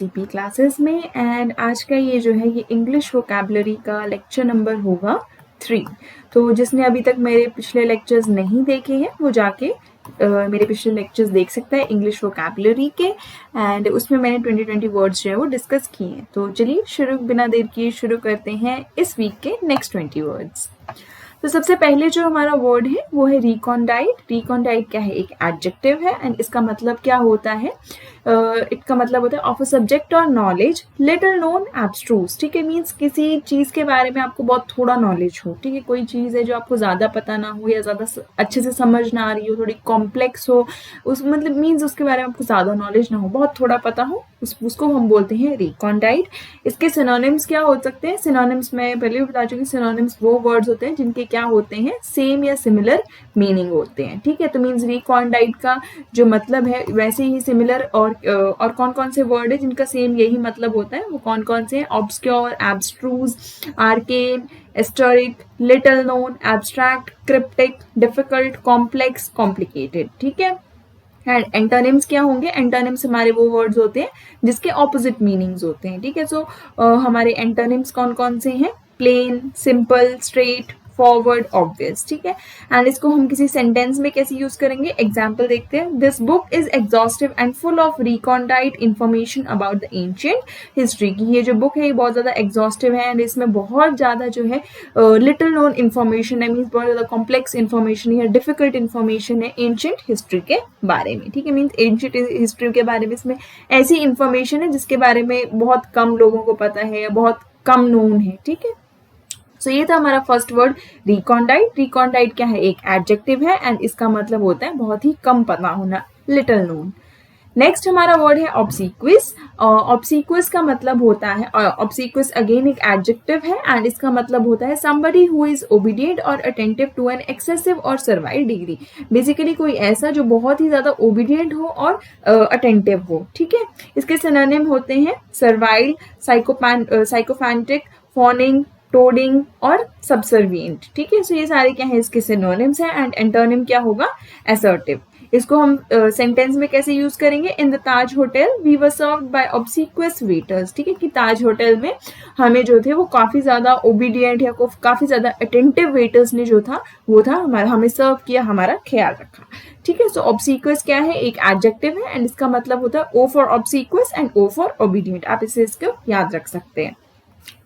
CP classes में and आज का ये इंग्लिश वोकैबुलरी का लेक्चर नंबर होगा 3। तो जिसने अभी तक मेरे पिछले लेक्चर्स नहीं देखे हैं वो जाके मेरे पिछले लेक्चर्स देख सकता है इंग्लिश वोकैबुलरी के। एंड उसमें मैंने 20 वर्ड्स जो है वो डिस्कस किए हैं। तो चलिए बिना देर किए शुरू करते हैं इस वीक के नेक्स्ट 20 वर्ड्स। तो सबसे पहले जो हमारा वर्ड है वो है रिकॉन्डाइट। रिकॉन्डाइट क्या है? एक एडजेक्टिव है एंड इसका मतलब क्या होता है? इसका मतलब होता है ऑफ अ सब्जेक्ट और नॉलेज लिटिल नोन एब्स्ट्रूज। ठीक है, मीन्स किसी चीज़ के बारे में आपको बहुत थोड़ा नॉलेज हो। ठीक है, कोई चीज़ है जो आपको ज़्यादा पता ना हो या ज़्यादा अच्छे से समझ ना आ रही हो, थोड़ी कॉम्प्लेक्स हो, उस मतलब मीन्स उसके बारे में आपको ज़्यादा नॉलेज ना हो, बहुत थोड़ा पता हो, उसको हम बोलते हैं रिकॉन्डाइट। इसके सिनोनिम्स क्या हो सकते हैं? सिनोनिम्स मैं पहले भी बता चुकी, सिनोनिम्स वो वर्ड्स होते हैं जिनके क्या होते हैं? सेम या सिमिलर मीनिंग होते हैं। ठीक है, तो मीन्स रिकॉन्डाइट का जो मतलब है वैसे ही सिमिलर और कौन कौन से वर्ड है जिनका सेम यही मतलब होता है, वो कौन कौन से हैं? Obscure, abstruse, arcane, historic, little known, abstract, cryptic, difficult, complex, complicated. ठीक है, एंड एंटोनिम्स क्या होंगे? एंटोनिम्स हमारे वो वर्ड्स होते हैं जिसके ऑपोजिट मीनिंग्स होते हैं। ठीक है, सो हमारे एंटोनिम्स कौन कौन से हैं? Plain, simple, straight, forward, obvious. ठीक है, एंड इसको हम किसी सेंटेंस में कैसे यूज करेंगे? एग्जाम्पल देखते हैं। This book is exhaustive and full of recondite information about the ancient history. की ये जो बुक है ये बहुत ज्यादा एग्जॉस्टिव है एंड इसमें बहुत ज्यादा जो है लिटिल नोन इन्फॉर्मेशन है, मीन्स बहुत ज्यादा कॉम्प्लेक्स इन्फॉर्मेशन है, डिफिकल्ट इन्फॉर्मेशन है एंशिएंट हिस्ट्री के बारे में। ठीक है, मीन्स एंशिएंट हिस्ट्री के बारे में इसमें ऐसी इन्फॉर्मेशन है जिसके बारे में बहुत कम लोगों को पता है या बहुत कम नोन है। ठीक है, सो ये था हमारा फर्स्ट वर्ड रिकॉन्डाइट। रिकॉन्डाइट क्या है? एक एडजेक्टिव है एंड इसका मतलब होता है बहुत ही कम पता होना, लिटिल नोन। नेक्स्ट हमारा वर्ड है ऑब्सीक्विस। ऑब्सीक्विस का मतलब होता है, ऑब्सीक्विस अगेन एक एडजेक्टिव है एंड इसका मतलब होता है somebody who is obedient or attentive to an excessive or servile degree। Basically कोई ऐसा जो बहुत ही ज्यादा ओबीडियंट हो और अटेंटिव हो। ठीक है, इसके सिनोनिम होते हैं सर्वाइल, साइकोफैंटिक, फॉनिंग, टोडिंग और सबसर्विएंट। ठीक है, सो ये सारे क्या है? इसके सिनोनिम्स हैं एंड एंटोनिम क्या होगा? असर्टिव। इसको हम सेंटेंस में कैसे यूज करेंगे? In the Taj hotel we were served by obsequious waiters. ठीक है, कि ताज होटल में हमें जो थे वो काफी ज्यादा ओबीडियंट या काफी ज्यादा अटेंटिव वेटर्स ने जो था वो था हमारा, हमें सर्व किया, हमारा ख्याल रखा। ठीक है, सो ऑब्सीक्वियस क्या है? एक एडजेक्टिव है एंड इसका मतलब होता है O for obsequious and O for obedient. आप इसको याद रख सकते हैं,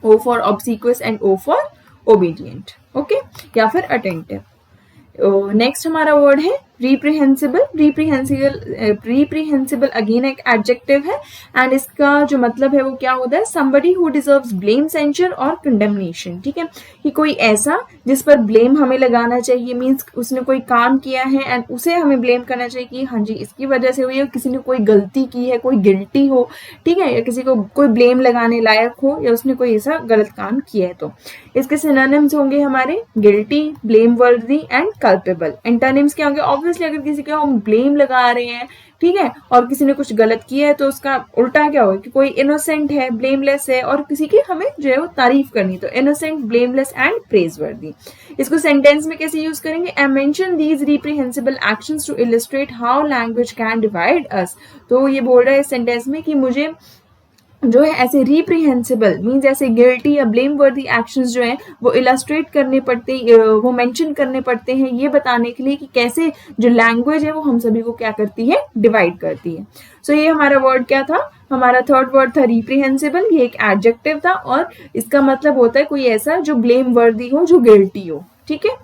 O for obsequious and O for obedient, okay, या फिर attentive। नेक्स्ट हमारा वर्ड है रिप्रीहेंसिबल। रिप्रीहेंसिबल अगेन एक एडजेक्टिव है एंड इसका जो मतलब है वो क्या होता है? somebody who deserves blame, censure और condemnation। ठीक है, कि कोई ऐसा जिस पर ब्लेम हमें लगाना चाहिए, मीन्स उसने कोई काम किया है एंड उसे हमें ब्लेम करना चाहिए कि हाँ जी इसकी वजह से हुई है, किसी ने कोई गलती की है, कोई गिल्टी हो। ठीक है, या किसी को कोई ब्लेम लगाने लायक हो या उसने कोई ऐसा गलत काम किया है। तो इसके सिनोनिम्स होंगे हमारे गिल्टी, ब्लेम वर्दी एंड कल्पेबल। एंटोनिम्स क्या होंगे? ऑब्वियसली अगर किसी को हम ब्लेम लगा रहे हैं, ठीक है, और किसी ने कुछ गलत किया है तो उसका उल्टा क्या होगा? कि कोई इनोसेंट है, ब्लेमलेस है और किसी की हमें जो है वो तारीफ करनी, तो इनोसेंट, ब्लेमलेस एंड प्रेजवर्दी। इसको सेंटेंस में कैसे यूज करेंगे? I mention these reprehensible actions to illustrate how language can divide us. तो ये बोल रहा है इस सेंटेंस में कि मुझे जो है ऐसे रिप्रीहेंसिबल मीन्स ऐसे गिल्टी या ब्लेम वर्दी एक्शंस जो है वो इलस्ट्रेट करने पड़ते, वो मेंशन करने पड़ते हैं, ये बताने के लिए कि कैसे जो लैंग्वेज है वो हम सभी को क्या करती है? डिवाइड करती है। सो ये हमारा वर्ड क्या था? हमारा थर्ड वर्ड था रिप्रीहेंसिबल। ये एक एडजेक्टिव था और इसका मतलब होता है कोई ऐसा जो ब्लेम वर्दी हो, जो गिल्टी हो। ठीक है,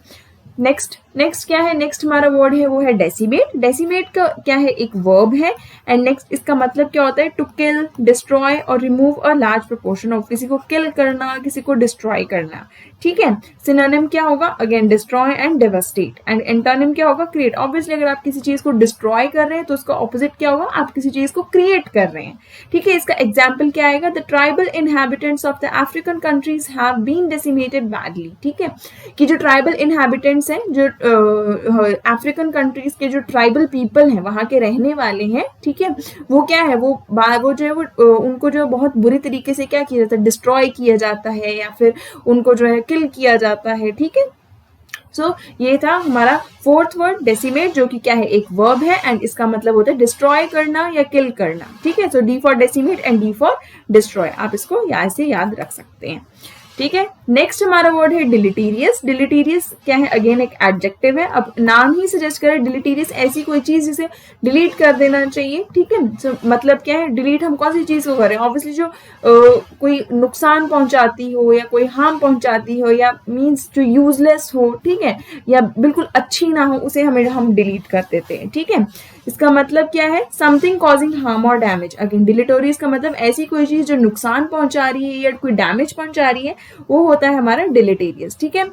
नेक्स्ट क्या है? नेक्स्ट हमारा वर्ड है वो है डेसिमेट। डेसिमेट का क्या है? एक वर्ब है एंड नेक्स्ट इसका मतलब क्या होता है? टू किल, डिस्ट्रॉय और remove a large proportion of. किसी को किल करना, किसी को डिस्ट्रॉय करना। ठीक है, सिनोनिम क्या होगा? Again destroy and devastate and antonym क्या होगा? क्रिएट। ऑब्वियसली अगर आप किसी चीज को डिस्ट्रॉय कर रहे हैं तो उसका ऑपोजिट क्या होगा? आप किसी चीज को क्रिएट कर रहे हैं। ठीक है, इसका एग्जाम्पल क्या आएगा? The tribal inhabitants of the African countries have been decimated badly. ठीक है, कि जो ट्राइबल इनहैबिटेंट्स हैं, जो अफ्रीकन कंट्रीज के जो ट्राइबल पीपल हैं, वहां के रहने वाले हैं, ठीक है, वो क्या है? वो जो है वो उनको जो बहुत बुरी तरीके से क्या किया जाता है? डिस्ट्रॉय किया जाता है या फिर उनको जो है किल किया जाता है। ठीक है, ये था हमारा फोर्थ वर्ड डेसिमेट, जो कि क्या है, एक वर्ब है एंड इसका मतलब होता है डिस्ट्रॉय करना या किल करना, ठीक है। So D for decimate and D for destroy, आप इसको ऐसे याद रख सकते हैं, ठीक है। नेक्स्ट हमारा वर्ड है डिलीटीरियस। डिलीटीरियस क्या है, अगेन एक एडजेक्टिव है। अब नाम ही सजेस्ट करे डिलीटीरियस, ऐसी कोई चीज जिसे डिलीट कर देना चाहिए, ठीक है। so, मतलब क्या है, डिलीट हम कौन सी चीज को करें, ऑब्वियसली जो कोई नुकसान पहुंचाती हो या कोई हार्म पहुंचाती हो या मीन्स जो यूजलेस हो, ठीक है, या बिल्कुल अच्छी ना हो, उसे हम डिलीट कर देते हैं, ठीक है। इसका मतलब क्या है, समथिंग कॉजिंग हार्म और डैमेज। अगेन डिलीटोरियस का मतलब ऐसी कोई चीज जो नुकसान पहुंचा रही है या कोई डैमेज पहुंचा रही है, वो होता है हमारा डिलीटेरियस, ठीक है।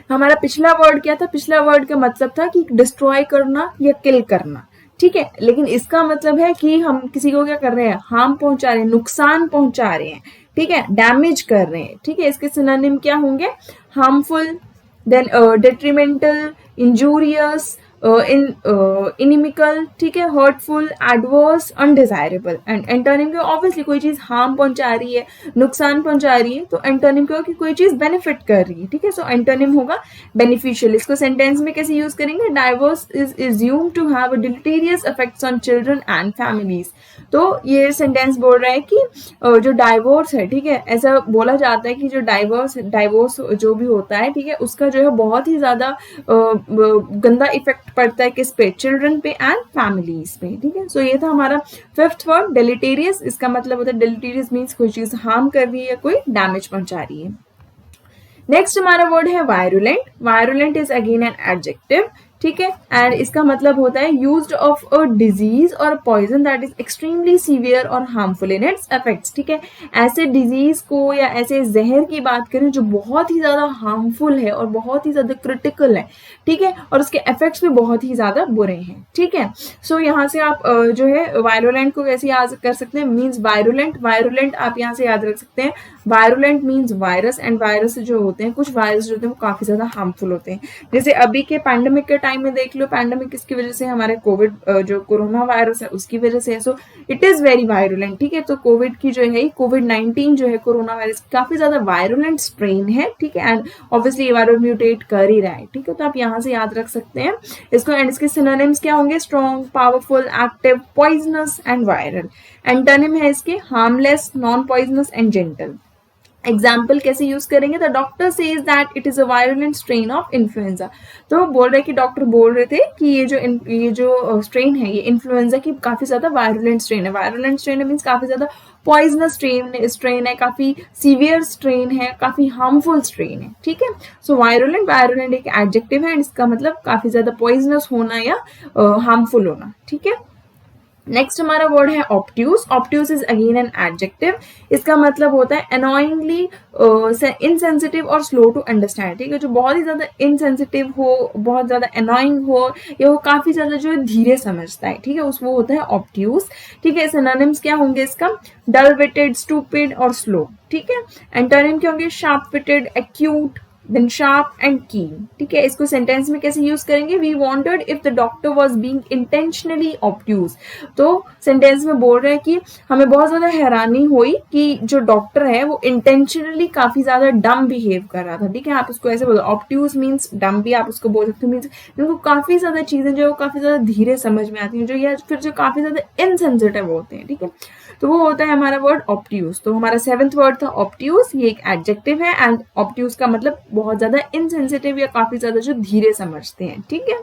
हमारा पिछला वर्ड क्या था, पिछला वर्ड का मतलब था कि डिस्ट्रॉय करना या किल करना, ठीक है। लेकिन इसका मतलब है कि हम किसी को क्या कर रहे हैं, हार्म पहुंचा रहे हैं, नुकसान पहुंचा रहे हैं, ठीक है, डैमेज कर रहे हैं, ठीक है। इसके सिनोनिम क्या होंगे, harmful, then detrimental, injurious, inimical, ठीक है, hurtful, adverse, undesirable. And antonym क्या, ऑब्वियसली कोई चीज हार्म पहुंचा रही है, नुकसान पहुंचा रही है, तो एंटोनिम क्या, कि कोई चीज बेनिफिट कर रही है, ठीक है। सो एंटोनिम होगा बेनिफिशियल। इसको सेंटेंस में कैसे यूज करेंगे, divorce is assumed to have a deleterious effects on children and families। तो ये सेंटेंस बोल रहा है कि जो डाइवोर्स है, ठीक है, ऐसा बोला जाता है कि जो डाइवोर्स जो भी होता है, ठीक है, उसका जो है बहुत ही ज्यादा गंदा इफेक्ट पड़ता है किस पे, चिल्ड्रन पे एंड फैमिलीज पे, ठीक है। सो ये था हमारा फिफ्थ वर्ड डिलीटेरियस। इसका मतलब होता है डिलीटेरियस मीन्स कोई चीज हार्म कर रही है, कोई डैमेज पहुंचा रही है। नेक्स्ट हमारा वर्ड है virulent. Virulent is again an adjective, ठीक है, एंड इसका मतलब होता है used of a disease or poison that is extremely severe or harmful in its effects, ठीक है। ऐसे डिजीज को या ऐसे जहर की बात करें जो बहुत ही ज्यादा हार्मफुल है और बहुत ही ज्यादा क्रिटिकल है, ठीक है, और उसके इफेक्ट्स भी बहुत ही ज्यादा बुरे हैं, ठीक है। सो यहाँ से आप जो है वायरुलेंट को कैसे याद कर सकते हैं, मीन्स वायरुलेंट, वायरुलेंट आप यहाँ से याद रख सकते हैं, virulent means virus, and virus जो होते हैं, कुछ वायरस जो होते हैं वो काफी ज्यादा हार्मफुल होते हैं। जैसे अभी के पैंडेमिक के टाइम में देख लो, पैंडेमिक किसकी वजह से, हमारे कोविड जो कोरोना वायरस है उसकी वजह से है। So it is very virulent, ठीक है। तो कोविड की जो है, कोविड-19 जो है कोरोना वायरस काफी ज्यादा वायरुलेंट स्ट्रेन है, ठीक है, एंड ऑब्वियसली ये वायरस म्यूटेट कर ही रहा है, ठीक है। तो आप यहाँ से याद रख सकते हैं इसको। एंड इसके सिनोनिम्स क्या होंगे, strong, powerful, active, poisonous and viral. Antonym है इसके harmless, non poisonous and gentle. Example कैसे यूज करेंगे, the doctor says that it is a virulent strain of influenza. तो बोल रहे कि डॉक्टर बोल रहे थे कि ये जो स्ट्रेन है, ये इन्फ्लुएंजा की काफी ज्यादा वायरुलेंट स्ट्रेन है। वायरुलेंट स्ट्रेन मीन्स काफी ज्यादा पॉइजनस स्ट्रेन है, काफी सीवियर स्ट्रेन है, काफी हार्मफुल स्ट्रेन है, ठीक है। सो वायरुलेंट एक एडजेक्टिव है, इसका मतलब काफी ज्यादा पॉइजनस होना या हार्मफुल होना, ठीक है। नेक्स्ट हमारा वर्ड है obtuse. Obtuse is again an adjective. इसका मतलब होता है अनोइंगली इनसेंसिटिव और स्लो टू अंडरस्टैंड, ठीक है। जो बहुत ही ज्यादा इनसेंसिटिव हो, बहुत ज्यादा अनोइंग हो, या वो काफी ज्यादा जो है धीरे समझता है, ठीक है, उस वो होता है ऑब्ट्यूज, ठीक है। सिनोनिम्स क्या होंगे इसका, डल विटेड, स्टूपिड और स्लो, ठीक है। एंटोनिम क्या होंगे, sharp witted, acute, then sharp and keen, ठीक है। इसको सेंटेंस में कैसे यूज करेंगे, we wondered if the doctor was being intentionally obtuse। तो सेंटेंस में बोल रहे हैं कि हमें बहुत ज्यादा हैरानी हुई कि जो डॉक्टर है वो इंटेंशनली काफी ज्यादा डम बिहेव कर रहा था, ठीक है। आप उसको ऐसे बोलो, ऑब्ट्यूज मीन्स डम भी आप उसको बोल सकते हो, मीन्स उनको काफी ज्यादा चीजें जो काफी ज्यादा धीरे समझ में आती हैं, जो या फिर जो काफी ज्यादा इनसेंसिटिव होते हैं, ठीक है। तो वो होता है हमारा वर्ड ऑब्ट्यूज। तो हमारा सेवेंथ वर्ड था ऑब्ट्यूज, ये एक एडजेक्टिव है, एंड ऑब्ट्यूज का मतलब बहुत ज्यादा इनसेंसिटिव या काफी ज्यादा जो धीरे समझते हैं, ठीक है।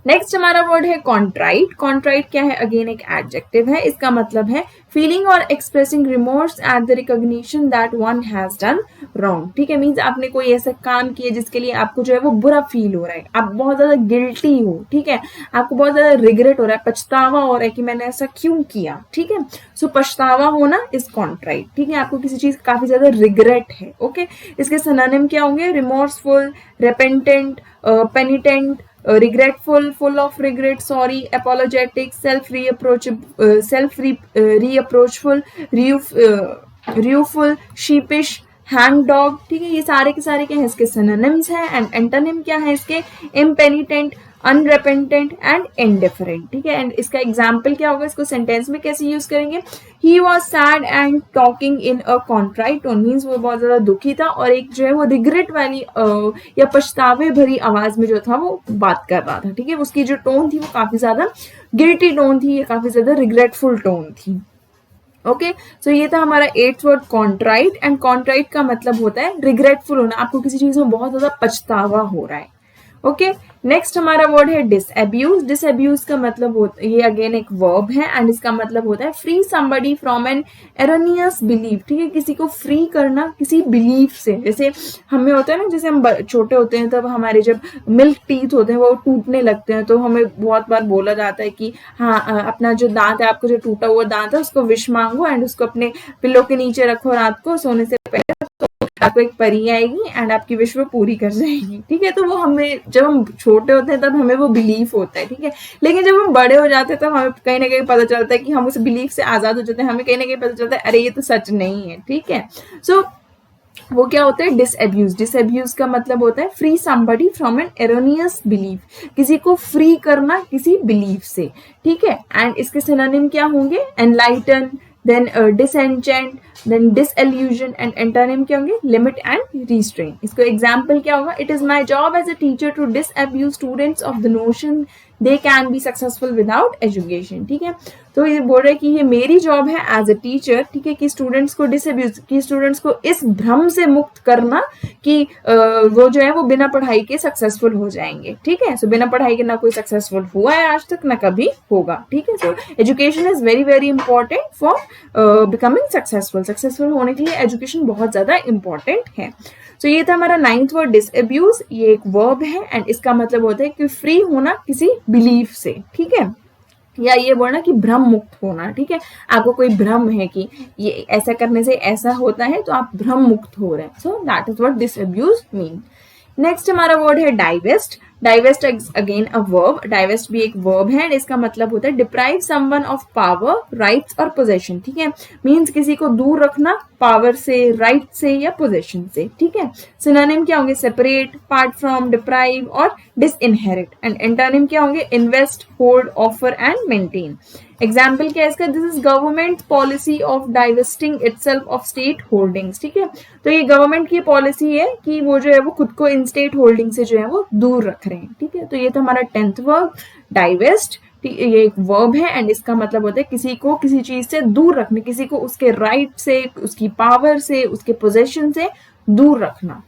नेक्स्ट हमारा वर्ड है कॉन्ट्राइट। कॉन्ट्राइट क्या है, अगेन एक एडजेक्टिव है। इसका मतलब है फीलिंग और expressing remorse at the recognition that one has done wrong, ठीक है। मीन्स आपने कोई ऐसा काम किया जिसके लिए आपको जो है वो बुरा फील हो रहा है, आप बहुत ज्यादा गिल्टी हो, ठीक है, आपको बहुत ज्यादा रिग्रेट हो रहा है, पछतावा हो रहा है कि मैंने ऐसा क्यों किया, ठीक है। सो पछतावा होना इज कॉन्ट्राइट, ठीक है, आपको किसी चीज काफी ज्यादा रिग्रेट है, ओके। इसके सिनोनिम क्या होंगे, remorseful, रेपेंटेंट, पेनिटेंट, regretful, full of regret, sorry, apologetic, reapproachful, rueful, sheepish, hang dog, ठीक है। ये सारे के सारे क्या है, इसके सिनोनिम्स हैं। एंड एंटोनिम क्या है इसके, इम्पेनिटेंट, अनरेपेंटेंट एंड इनडिफरेंट, ठीक है। एंड इसका एग्जाम्पल क्या होगा, इसको सेंटेंस में कैसे यूज करेंगे, he was sad and talking in a contrite tone, means वो बहुत ज्यादा दुखी था और एक जो है वो रिग्रेट वाली या पछतावे भरी आवाज में जो था वो बात कर रहा था, ठीक है। उसकी जो टोन थी वो काफी ज्यादा गिल्टी टोन थी, या काफी ज्यादा रिग्रेटफुल टोन थी। ओके, सो ये था हमारा 8th word contrite. And contrite का मतलब होता है रिग्रेटफुल होना, आपको किसी चीज में बहुत ज्यादा पछतावा हो रहा है। ओके, नेक्स्ट हमारा वर्ड है डिसएब्यूज। डिसएब्यूज का मतलब होता है, ये अगेन एक वर्ब है एंड इसका मतलब होता है free somebody from an erroneous belief, ठीक है। किसी को फ्री करना किसी बिलीफ से, जैसे हमें होता है ना, जैसे हम छोटे होते हैं तब हमारे जब मिल्क टीथ होते हैं वो टूटने लगते हैं, तो हमें बहुत बार बोला जाता है कि हाँ अपना जो दांत है, आपको जो टूटा हुआ दांत है उसको विश मांगो एंड उसको अपने पिल्लो के नीचे रखो रात को सोने से पहले, आपको एक परी आएगी एंड आपकी विश वो पूरी कर जाएगी, ठीक है। तो वो हमें जब हम छोटे होते हैं तब हमें वो बिलीफ होता है, ठीक है। लेकिन जब हम बड़े हो जाते हैं तब हमें कहीं ना कहीं पता चलता है कि हम उस बिलीफ से आजाद हो जाते हैं, हमें कहीं ना कहीं पता चलता है अरे ये तो सच नहीं है, ठीक है। सो वो क्या होता है, डिसएब्यूज। डिसएब्यूज का मतलब होता है free somebody from an erroneous belief, किसी को फ्री करना किसी बिलीफ से, ठीक है। एंड इसके सिनोनिम क्या होंगे, enlighten, then disenchant, then disillusion, and antonym क्या होंगे, लिमिट एंड रिस्ट्रेन। इसको एग्जाम्पल क्या होगा, it is my job as a teacher to disabuse students of the notion they can be successful without education, ठीक है। तो ये बोल रहे हैं कि ये मेरी जॉब है एज अ टीचर, ठीक है, कि स्टूडेंट्स को डिसएब्यूज, कि स्टूडेंट्स को इस भ्रम से मुक्त करना कि वो जो है वो बिना पढ़ाई के सक्सेसफुल हो जाएंगे, ठीक है। सो बिना पढ़ाई के ना कोई सक्सेसफुल हुआ है आज तक, ना कभी होगा, ठीक है। So education is very very important for becoming successful. Successful होने के लिए एजुकेशन बहुत ज्यादा इंपॉर्टेंट है। तो ये था हमारा 9th वर्ड डिसएब्यूज। ये एक वर्ब है एंड इसका मतलब होता है कि फ्री होना किसी बिलीफ से, ठीक है, या ये बोलना कि भ्रम मुक्त होना, ठीक है। आपको कोई भ्रम है कि ये ऐसा करने से ऐसा होता है तो आप भ्रम मुक्त हो रहे हैं, so that is what disabuse mean. Next हमारा वर्ड है divest. Divest again a verb, divest भी एक वर्ब है, इसका मतलब होता है deprive someone of power, rights और पोजेशन, ठीक है। मींस किसी को दूर रखना पावर से, राइट से या पोजेशन से, ठीक है। सिनोनिम क्या होंगे, सेपरेट, पार्ट फ्रॉम, डिप्राइव और डिसइनहेरिट। एंड एंटोनिम क्या होंगे, invest, hold, offer and maintain. Example क्या है इसका, this is government policy of divesting itself of state holdings, ठीक है। तो ये गवर्नमेंट की पॉलिसी है कि वो जो है वो खुद को इन स्टेट होल्डिंग से जो है वो दूर रख रहे हैं, ठीक है। तो ये था हमारा 10th वर्ब डाइवेस्ट। ये एक वर्ब है एंड इसका मतलब होता है किसी को किसी चीज से दूर रखना, किसी को उसके राइट से, उसकी पावर से, उसके पोजेशन से दूर रखना।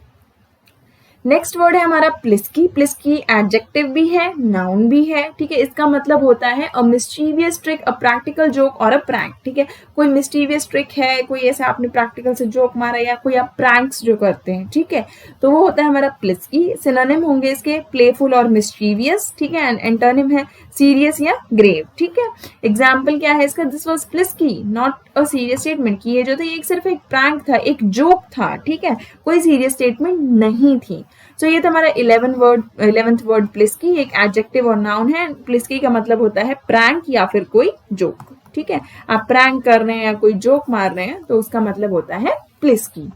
नेक्स्ट वर्ड है हमारा प्लिस्की। प्लिस्की एडजेक्टिव भी है, नाउन भी है, ठीक है। इसका मतलब होता है a mischievous trick, a practical joke और अ प्रैंक, ठीक है। कोई मिस्चीवियस ट्रिक है, कोई ऐसा आपने प्रैक्टिकल से जोक मारा या कोई आप प्रैंक्स जो करते हैं, ठीक है, तो वो होता है हमारा प्लिस्की। सिनोनिम होंगे इसके प्लेफुल और मिस्चीवियस, ठीक है। एंड एंटोनिम है सीरियस या ग्रेव, ठीक है। एग्जाम्पल क्या है इसका, this was pliskie not a serious statement, कि ये जो था ये सिर्फ एक प्रैंक था, एक जोक था, ठीक है, कोई सीरियस स्टेटमेंट नहीं थी। सो ये था हमारा 11th वर्ड प्लिस्की, एक एडजेक्टिव और नाउन है। प्लिस्की का मतलब होता है प्रैंक या फिर कोई जोक, ठीक है। आप प्रैंक कर रहे हैं या कोई जोक मार रहे हैं तो उसका मतलब होता है प्लिस्की।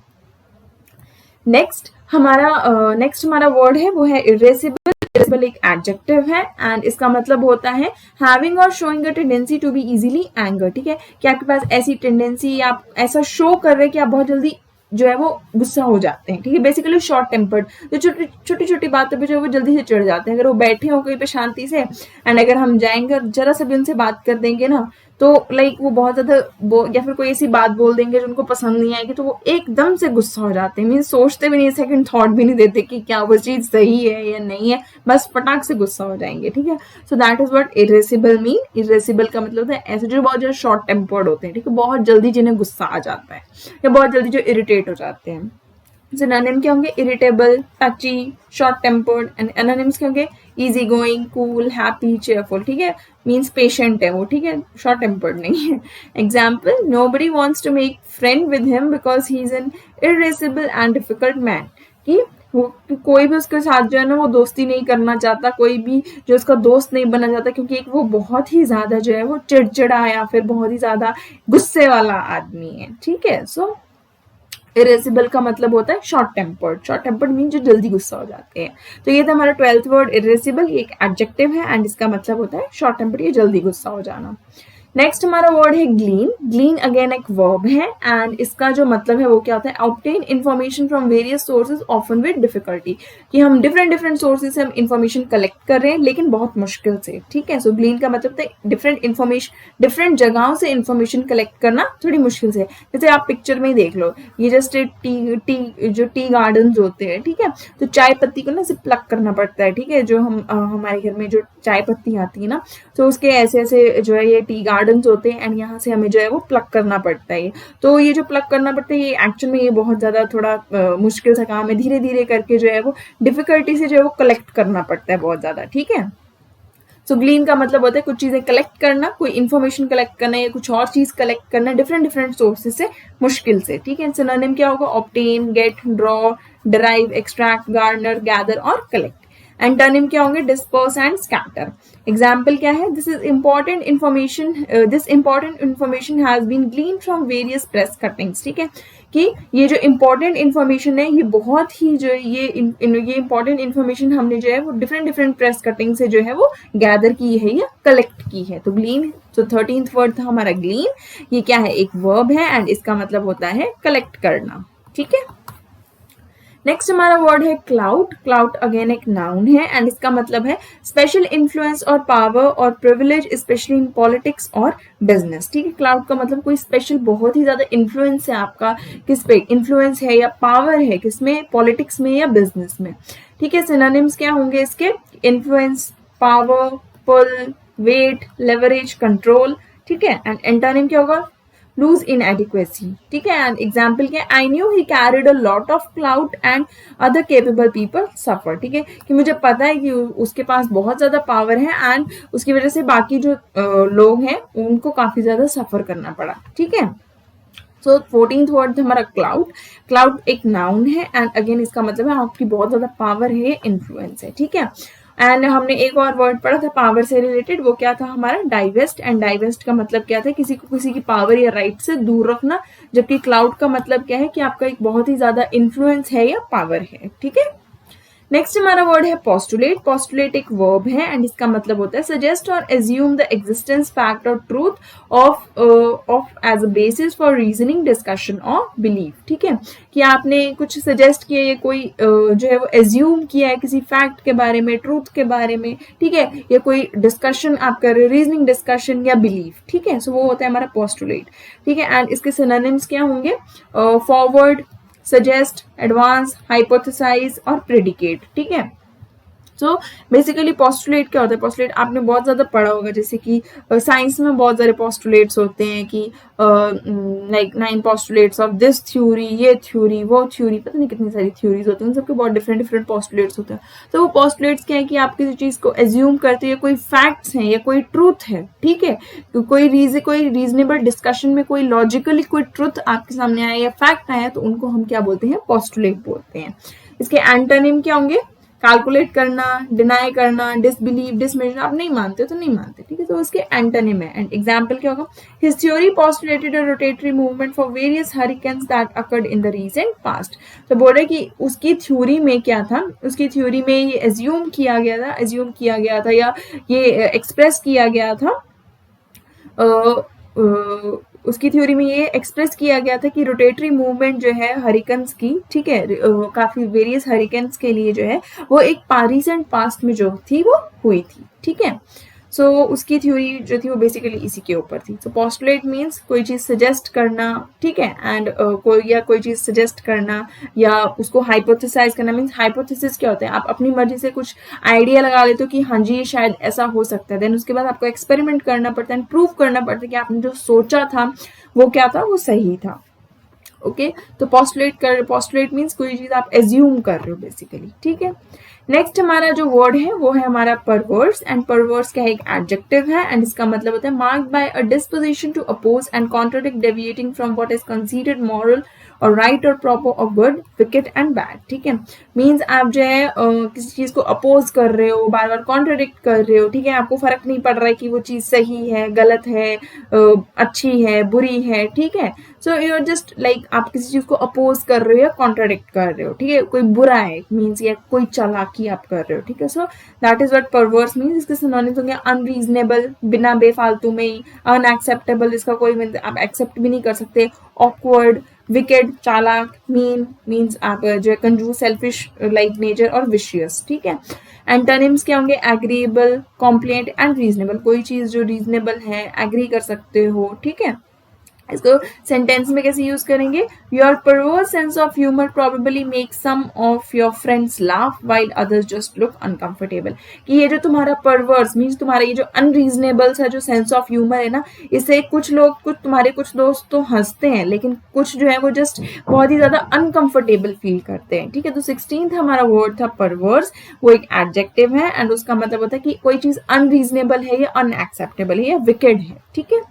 नेक्स्ट हमारा वर्ड है वो है इरेसिबल। इरेसिबल एक एडजेक्टिव है एंड इसका मतलब होता है having or showing a tendency to be easily anger, ठीक है, कि आपके पास ऐसी टेंडेंसी, आप ऐसा शो कर रहे हैं कि आप बहुत जल्दी जो है वो गुस्सा हो जाते हैं, ठीक है। बेसिकली शॉर्ट टेम्पर्ड, जो छोटी छोटी बातों पे जो है वो जल्दी से चिढ़ जाते हैं। अगर वो बैठे हो कहीं पे शांति से एंड अगर हम जाएंगे और जरा सा भी उनसे बात कर देंगे ना तो लाइक वो बहुत ज्यादा या फिर कोई ऐसी बात बोल देंगे जो उनको पसंद नहीं आएगी तो वो एकदम से गुस्सा हो जाते हैं। मीन सोचते भी नहीं, सेकंड थॉट भी नहीं देते कि क्या वो चीज सही है या नहीं है, बस फटाक से गुस्सा हो जाएंगे, ठीक है। सो दैट इज व्हाट इरेसिबल मीन। इरेसिबल का मतलब होता है ऐसे जो बहुत ज्यादा शॉर्ट टेम्पर्ड होते हैं, ठीक है, बहुत जल्दी जिन्हें गुस्सा आ जाता है या बहुत जल्दी जो इरिटेट हो जाते हैं। सिनोनिम क्या होंगे, irritable, टची, short tempered. And anonymous क्या होंगे, easy going, cool, happy, cheerful, ठीक है, मीन्स पेशेंट है वो, ठीक है, शॉर्ट टेम्पर्ड नहीं है। Example, nobody wants to make friend with him because he is an irascible and difficult man, कि कोई भी उसके साथ जो है ना वो दोस्ती नहीं करना चाहता, कोई भी जो उसका दोस्त नहीं बनना चाहता, क्योंकि एक वो बहुत ही ज्यादा जो है वो चिड़चिड़ा या फिर बहुत ही ज्यादा गुस्से वाला आदमी है, ठीक है। सो इरेसिबल का मतलब होता है short tempered, short tempered mean जो जल्दी गुस्सा हो जाते हैं। तो ये था हमारा 12th वर्ड इरेसिबल, ये एक एडजेक्टिव है एंड इसका मतलब होता है शॉर्ट टेम्पर्ड, ये जल्दी गुस्सा हो जाना। नेक्स्ट हमारा वर्ड है ग्लीन। ग्लीन अगेन एक वर्ब है एंड इसका जो मतलब है वो क्या होता है, obtain information from various sources often with difficulty, कि हम डिफरेंट डिफरेंट सोर्सेज से हम इन्फॉर्मेशन कलेक्ट कर रहे हैं लेकिन बहुत मुश्किल से, ठीक है। सो ग्लीन का मतलब है डिफरेंट इन्फॉर्मेशन, डिफरेंट जगहों से इन्फॉर्मेशन कलेक्ट करना थोड़ी मुश्किल से। जैसे आप पिक्चर में ही देख लो, ये जस्ट जो टी गार्डन होते हैं, ठीक है, तो चाय पत्ती को ना सिर्फ प्लक करना पड़ता है, ठीक है, जो हम हमारे घर में जो चाय पत्ती आती है ना, तो उसके ऐसे ऐसे जो है ये टी गार्डन होते हैं एंड यहाँ से हमें जो है वो प्लक करना पड़ता है। तो ये जो प्लक करना पड़ता है ये एक्चुअल में ये बहुत ज्यादा थोड़ा मुश्किल सा काम है, धीरे धीरे करके जो है वो डिफिकल्टी से जो है वो कलेक्ट करना पड़ता है बहुत ज्यादा, ठीक है। सो ग्लीन का मतलब होता है कुछ चीजें कलेक्ट करना, कोई इन्फॉर्मेशन कलेक्ट करना या कुछ और चीज कलेक्ट करना डिफरेंट डिफरेंट सोर्सेज से मुश्किल से, ठीक है। सिनोनिम क्या होगा, obtain, get, draw, derive, extract, garner, gather और कलेक्ट। एंटोनिम क्या होंगे, डिस्पर्स एंड स्कैटर। एग्जाम्पल क्या है, this important information has been glean from various press cuttings, ठीक है, कि ये जो इंपॉर्टेंट इन्फॉर्मेशन है ये बहुत ही जो ये इंपॉर्टेंट इन्फॉर्मेशन हमने जो है वो डिफरेंट डिफरेंट प्रेस कटिंग से जो है वो गैदर की है या कलेक्ट की है। तो ग्लीन, तो 13th वर्ड था हमारा ग्लीन, ये क्या है, एक वर्ब है एंड इसका मतलब होता है कलेक्ट करना, ठीक है। नेक्स्ट हमारा वर्ड है क्लाउड। क्लाउड अगेन एक नाउन है एंड इसका मतलब है स्पेशल इन्फ्लुएंस और पावर और प्रिविलेज स्पेशली इन पॉलिटिक्स और बिजनेस, ठीक है। क्लाउड का मतलब कोई स्पेशल बहुत ही ज्यादा इन्फ्लुएंस है आपका, किस पे इन्फ्लुएंस है या पावर है, किसमें, पॉलिटिक्स में या बिजनेस में, ठीक है। सिनोनिम्स क्या होंगे इसके, इन्फ्लुएंस, पावर, पुल, वेट, लेवरेज, कंट्रोल, ठीक है। एंड एंटोनिम क्या होगा, लूज इन एडिक्वेसी, ठीक है। एंड एग्जाम्पल क्या, I knew he carried a lot of cloud and other capable people suffer, ठीक है, कि मुझे पता है कि उसके पास बहुत ज्यादा पावर है एंड उसकी वजह से बाकी जो लोग हैं उनको काफी ज्यादा सफर करना पड़ा, ठीक है। सो 14th वर्ड हमारा क्लाउड। क्लाउड एक नाउन है एंड अगेन इसका मतलब है आपकी बहुत ज्यादा पावर है, इन्फ्लुएंस है, ठीक है। एंड हमने एक और वर्ड पढ़ा था पावर से रिलेटेड, वो क्या था हमारा डाइवेस्ट। एंड डाइवेस्ट का मतलब क्या था, किसी को किसी की पावर या राइट से दूर रखना, जबकि क्लाउड का मतलब क्या है कि आपका एक बहुत ही ज्यादा इन्फ्लुएंस है या पावर है, ठीक है। नेक्स्ट हमारा वर्ड है पोस्टुलेट। पोस्टुलेट एक वर्ब है एंड इसका मतलब होता है suggest or assume the existence, fact or truth of as a basis for reasoning, discussion or belief, ठीक है, कि आपने कुछ सजेस्ट किया या कोई जो है वो एज्यूम किया है किसी फैक्ट के बारे में, ट्रूथ के बारे में, ठीक है, या कोई डिस्कशन आप कर रहे हो, रीजनिंग डिस्कशन या बिलीफ, ठीक है। सो वो होता है हमारा पोस्टुलेट, ठीक है। एंड इसके सिनोनिम्स क्या होंगे, फॉरवर्ड, सजेस्ट, एडवांस, हाइपोथेसाइज और प्रेडिकेट, ठीक है। सो बेसिकली पोस्टुलेट क्या होता है, पोस्टुलेट आपने बहुत ज्यादा पढ़ा होगा, जैसे कि साइंस में बहुत सारे पोस्टुलेट्स होते हैं कि like 9 postulates of this theory, ये थ्योरी, वो थ्योरी, पता नहीं कितनी सारी थ्योरीज होती हैं, उन सबके बहुत डिफरेंट डिफरेंट पोस्टुलेट्स होते हैं। तो वो पोस्टुलेट्स क्या है कि आप किसी चीज को एज्यूम करते हैं, कोई फैक्ट्स हैं या कोई ट्रूथ है, ठीक है, तो कोई रीजनेबल डिस्कशन में कोई लॉजिकली कोई ट्रूथ आपके सामने आया या फैक्ट आया, तो उनको हम क्या बोलते हैं, पोस्टुलेट बोलते हैं। इसके एंटोनिम क्या होंगे, कैलकुलेट करना, डिनाई करना, डिसबिलीव, डिसमेजर, आप नहीं मानते तो नहीं मानते, ठीक है, तो उसके एंटोनिम है। एंड एग्जांपल क्या होगा, his theory postulated a rotatory movement for various hurricanes that occurred in the recent past. तो बोल रहे कि उसकी थ्योरी में क्या था, उसकी थ्योरी में ये एज्यूम किया गया था या ये एक्सप्रेस किया गया था, उसकी थ्योरी में ये एक्सप्रेस किया गया था कि रोटेटरी मूवमेंट जो है हरिकन्स की, ठीक है, काफी वेरियस हरिकन्स के लिए जो है वो एक रिसेंट पास्ट में जो थी वो हुई थी, ठीक है। सो उसकी थ्योरी जो थी वो बेसिकली इसी के ऊपर थी। सो पोस्टुलेट मीन्स कोई चीज सजेस्ट करना, ठीक है, एंड कोई चीज सजेस्ट करना या उसको हाइपोथेसाइज करना। मीन्स हाइपोथेसिस क्या होता है, आप अपनी मर्जी से कुछ आइडिया लगा लेते हो कि हाँ जी ये शायद ऐसा हो सकता है, देन उसके बाद आपको एक्सपेरिमेंट करना पड़ता है, प्रूव करना पड़ता है कि आपने जो सोचा था वो क्या था, वो सही था, ओके। तो पोस्टुलेट मीन्स कोई चीज आप एज्यूम कर रहे हो बेसिकली, ठीक है। नेक्स्ट हमारा जो वर्ड है वो है हमारा परवर्स, एंड परवर्स का एक एडजेक्टिव है एंड इसका मतलब होता है marked by a disposition to oppose and contradict deviating from what is considered moral or right or proper or good, wicked and bad, ठीक है। मीन्स आप जो है किसी चीज को अपोज कर रहे हो, बार बार कॉन्ट्राडिक्ट कर रहे हो, ठीक है, आपको फर्क नहीं पड़ रहा है कि वो चीज सही है, गलत है, अच्छी है, बुरी है, ठीक है। So you are just like आप किसी चीज को अपोज कर रहे हो या कॉन्ट्राडिक्ट कर रहे हो, ठीक है, कोई बुरा है मीन्स या कोई चालाकी आप कर रहे हो, ठीक है। सो दैट इज व्हाट परवर्स मीन्स। इसके सिनोनिम्स होंगे अनरीजनेबल, बिना बेफालतू में ही, अनएक्सेप्टेबल, इसका कोई आप एक्सेप्ट भी नहीं कर सकते, ऑकवर्ड, विकेड, चालाक, मीन मीन्स आप जो है कंजूस, सेल्फिश लाइक नेचर और विशियस, ठीक है। एंटोनिम्स क्या होंगे, एग्रीएबल, कॉम्प्लेंट एंड रीजनेबल, कोई चीज जो रीजनेबल है, एग्री कर सकते हो, ठीक है। इसको सेंटेंस में कैसे यूज करेंगे, your perverse sense of humour probably make some of your friends laugh while others just look uncomfortable, कि ये जो तुम्हारा परवर्स मीन्स तुम्हारा ये जो अनरीजनेबल सा जो सेंस ऑफ ह्यूमर है ना, इससे कुछ लोग, कुछ तुम्हारे कुछ दोस्त तो हंसते हैं, लेकिन कुछ जो है वो जस्ट बहुत ही ज्यादा अनकंफर्टेबल फील करते हैं, ठीक है। तो 16th हमारा वर्ड था परवर्स, वो एक एडजेक्टिव है एंड उसका मतलब होता है कि कोई चीज अनरीजनेबल है या अनएक्सेप्टेबल है या विकेड है, ठीक है।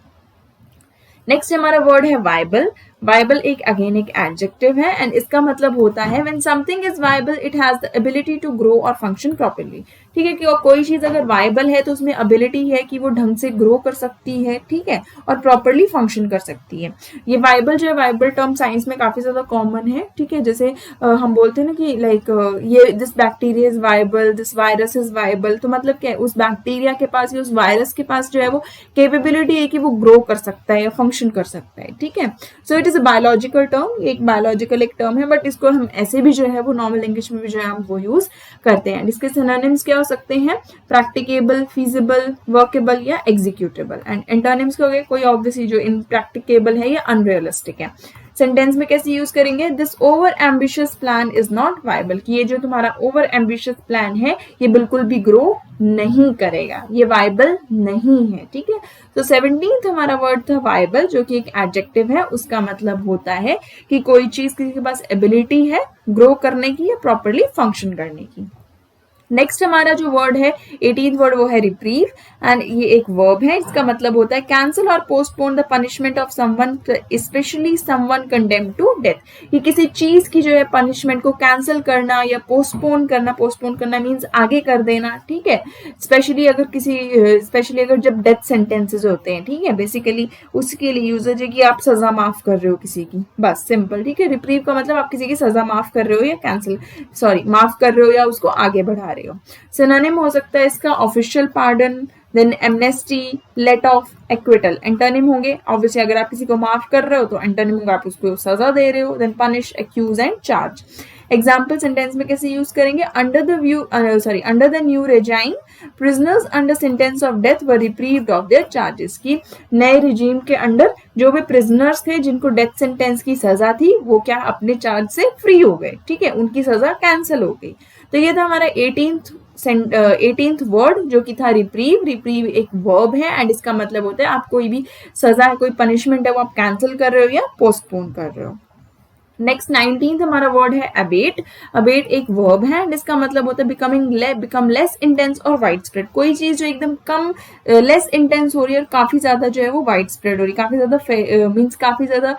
नेक्स्ट हमारा वर्ड है वायबल। वायबल एक अगेन एक एडजेक्टिव है एंड इसका मतलब होता है when something is viable it has the ability to grow or function properly, ठीक है। कि कोई चीज अगर वायबल है तो उसमें एबिलिटी है कि वो ढंग से ग्रो कर सकती है, ठीक है, और प्रॉपर्ली फंक्शन कर सकती है। ये वायबल जो है, वायबल टर्म साइंस में काफी ज्यादा कॉमन है, ठीक है। जैसे हम बोलते हैं ना कि लाइक ये this bacteria is viable, this virus is viable, तो मतलब क्या है, उस बैक्टीरिया के पास या उस वायरस के पास जो है वो कैपेबिलिटी है कि वो ग्रो कर सकता है या फंक्शन कर सकता है, ठीक है। So it is a biological term, एक बायोलॉजिकल एक टर्म है, बट इसको हम ऐसे भी जो है वो नॉर्मल इंग्लिश में भी जो है हम वो यूज करते हैं। इसके सिनोनिम्स क्या हो सकते हैं, प्रैक्टिकेबल, फीजिबल, वर्केबल या एग्जीक्यूटेबल। एंड एंटोनिम्स क्या हो गए, कोई ऑब्वियसली जो इनप्रैक्टिकेबल है या अनरियलिस्टिक है। सेंटेंस में कैसे यूज करेंगे, this over ambitious plan is not viable, कि ये जो तुम्हारा ओवर एम्बिशियस प्लान है ये बिल्कुल भी ग्रो नहीं करेगा, ये वायबल नहीं है, ठीक है। तो 17th हमारा वर्ड था वायबल, जो कि एक एडजेक्टिव है, उसका मतलब होता है कि कोई चीज किसी के पास एबिलिटी है ग्रो करने की या प्रॉपरली फंक्शन करने की। नेक्स्ट हमारा जो वर्ड है 18th वर्ड वो है रिप्रीव एंड ये एक वर्ब है, इसका मतलब होता है cancel or postpone the punishment of someone, specially someone condemned to death. ये किसी चीज की जो है पनिशमेंट को कैंसिल करना या पोस्टपोन करना, पोस्टपोन करना मीन्स आगे कर देना, ठीक है। स्पेशली अगर जब डेथ सेंटेंसेस होते हैं, ठीक है, बेसिकली उसके लिए यूज है कि आप सजा माफ कर रहे हो किसी की, बस सिंपल, ठीक है। रिप्रीव का मतलब आप किसी की सजा माफ कर रहे हो या माफ कर रहे हो या उसको आगे बढ़ा रहे हो। सिनोनिम हो सकता है इसका official pardon, then amnesty, let off, acquittal. Antonym होंगे ऑब्वियसली अगर आप किसी को माफ कर रहे हो तो एंटोनिम होगा आप उसको सजा दे रहे हो, then punish, accuse and charge. Example sentence में कैसे यूज करेंगे, under the new regime prisoners under sentence of death were reprieved of their charges, की नए रिजीम के अंडर जो भी प्रिजनर्स थे जिनको डेथ सेंटेंस की सजा थी वो क्या अपने चार्ज से फ्री हो गए, ठीक है, उनकी सजा कैंसिल हो गई। तो ये था हमारा 18th वर्ड जो कि था रिप्रीव। रिप्रीव एक वर्ब है एंड इसका मतलब होता है आप कोई भी सजा है, कोई पनिशमेंट है वो आप कैंसिल कर रहे हो या पोस्टपोन कर रहे हो। नेक्स्ट 19th हमारा वर्ड है अबेट। अबेट एक वर्ब है एंड इसका मतलब होता है बिकम लेस इंटेंस और वाइड स्प्रेड। कोई चीज जो एकदम कम लेस इंटेंस हो रही है और काफी ज्यादा जो है वो वाइड स्प्रेड हो रही है, काफी ज्यादा मीन्स काफी ज्यादा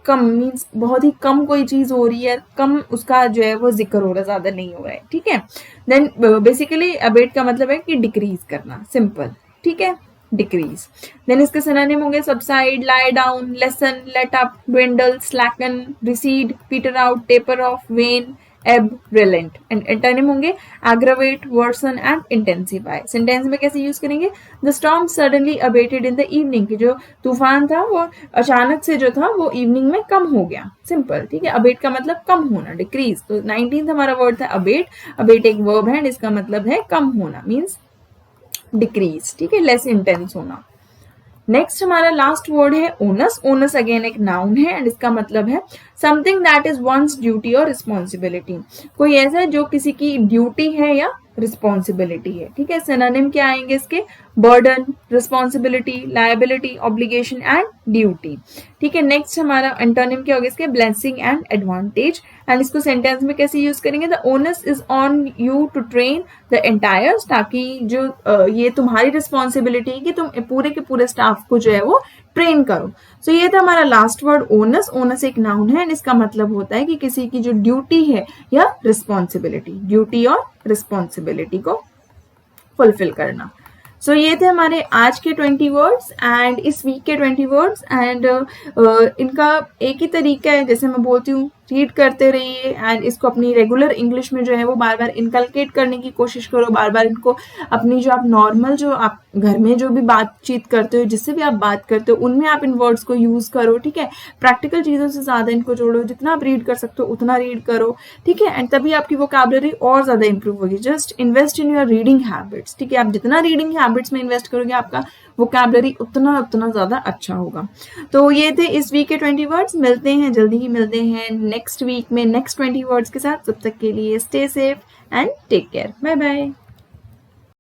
कम मीन्स बहुत ही कम कोई चीज हो रही है, कम उसका जो है वो जिक्र हो रहा है, ज्यादा नहीं हो रहा है, ठीक है। देन बेसिकली अबेट का मतलब है कि डिक्रीज करना, सिंपल, ठीक है, डिक्रीज। देन इसके सिनोनिम होंगे subside, lie down, lessen, let up, dwindle, slacken, recede, peter out, taper off, wane, ebb, relent. And antonym होंगे aggravate, worsen and intensify. Sentence में कैसे यूज करेंगे, the storm suddenly abated in the evening, की जो तूफान था वो अचानक से जो था वो इवनिंग में कम हो गया, सिंपल, ठीक है। अबेट का मतलब कम होना, डिक्रीज। तो 19th हमारा वर्ड था अबेट। अबेट एक वर्ब है, इसका मतलब है कम होना, मीन्स डिक्रीज, ठीक है, लेस इंटेंस होना। नेक्स्ट हमारा लास्ट वर्ड है ओनस। ओनस अगेन एक नाउन है एंड इसका मतलब है something that is once duty और रिस्पॉन्सिबिलिटी। कोई ऐसा जो किसी की ड्यूटी है या रिस्पॉन्सिबिलिटी है, ठीक है। सिनोनिम क्या आएंगे इसके, burden, responsibility, liability, obligation and duty. ठीक है, नेक्स्ट हमारा अंटोनिम क्या होगा इसके, ब्लेसिंग एंड एडवांटेज। एंड इसको सेंटेंस में कैसे यूज करेंगे, the onus is on you to train the entire, ताकि जो ये तुम्हारी रिस्पॉन्सिबिलिटी है कि तुम पूरे के पूरे स्टाफ को जो है वो ट्रेन करो। सो ये था हमारा लास्ट वर्ड ओनस। ओनस एक नाउन है एंड इसका मतलब होता है कि किसी की जो ड्यूटी है या रिस्पॉन्सिबिलिटी, ड्यूटी और रिस्पॉन्सिबिलिटी को फुलफिल करना। सो ये थे हमारे आज के 20 वर्ड्स एंड इस वीक के 20 वर्ड्स। एंड इनका एक ही तरीका है, जैसे मैं बोलती हूँ, रीड करते रहिए एंड इसको अपनी रेगुलर इंग्लिश में जो है वो बार बार इनकलकेट करने की कोशिश करो, बार बार इनको अपनी जो आप नॉर्मल जो आप घर में जो भी बातचीत करते हो, जिससे भी आप बात करते हो, उनमें आप इन वर्ड्स को यूज करो। ठीक है, प्रैक्टिकल चीजों से ज्यादा इनको जोड़ो, जितना आप रीड कर सकते हो उतना रीड करो। ठीक है, एंड तभी आपकी वोकैबुलरी और ज्यादा इंप्रूव होगी। Just invest in your reading habits. ठीक है, आप जितना रीडिंग हैबिट्स में इन्वेस्ट करोगे आपका वोकैबुलरी उतना उतना ज्यादा अच्छा होगा। तो ये थे इस वीक के 20 वर्ड्स। मिलते हैं, जल्दी ही मिलते हैं नेक्स्ट वीक में नेक्स्ट 20 वर्ड्स के साथ। तब तक के लिए stay safe and take care. Bye bye.